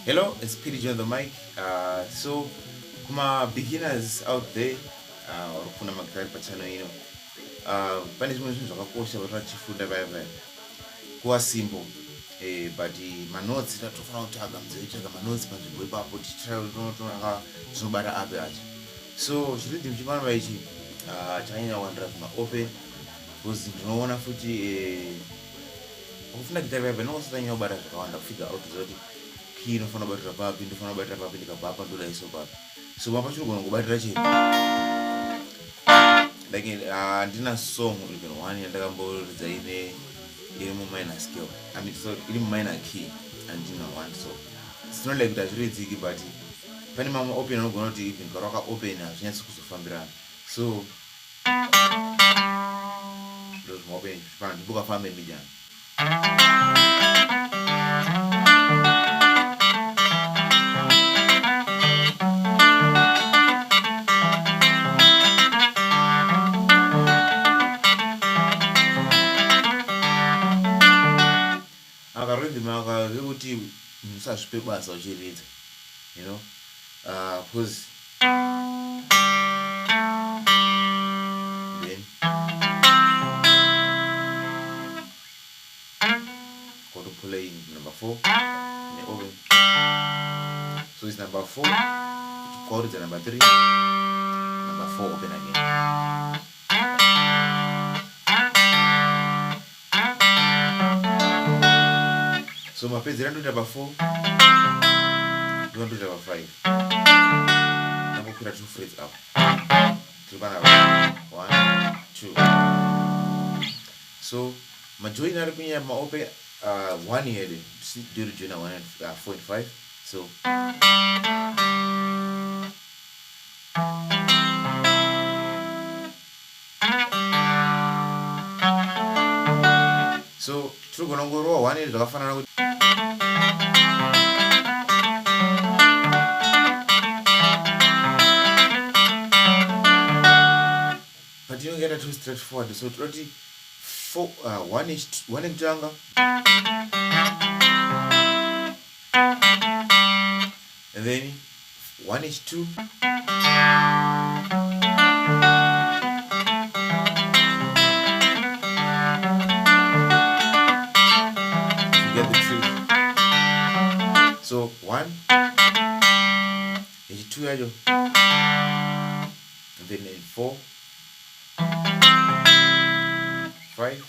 Hello, it's PDG on the mic. So, kuma beginners out there, kuna magitari pachano ino. Pane zvimwe zvinhu zvakakosha vari vachifunda vaya vaya kuva simple, but manotsi tatofanira kutsvaga mudzitsvaga manotsi panzvimbo ipapo tichitoona zvinobata api acho. So chiridi muchimana ichi chanyanya kuwandira zvimaopen because ndinoona futi kufunda gitari vaya vaya nokosatanyanya kubata zvakawanda kufigure out zoti key inofanira kubatira papi ndofanira kubatira papi ndikabva apa ndodaiso papi. So mapa chirigona kubatira chii like handina song even one yandakamboridza ine iri muminor scale, I mean sorry, iri muminor key handina one. So it's not like kuti hazviridziki, but pane mamwe open anogona kuti even kana wakaopen hazvinyatsi kuzofambirana. So ndozvimaopen pana ndibukafambe midjana. Akaridhimaka vekuti musazvipe basa uchiridza, you know, because then go to play number 4 in the open. So it's number 4, chord is number 3, number 4 open again. So my page is number 4, number 5. I'm going to put 2 frets up. 1, 2. So my join are my open 1 here. Do the join 1 and 4 and 5. So true gonna go raw 1 is zvakafanana kuti but you don't get it too straightforward. So toti 4 1 ekutanga, and then 1 is 2, get the trick. So 1 is 2 yacho, and then 4, 5,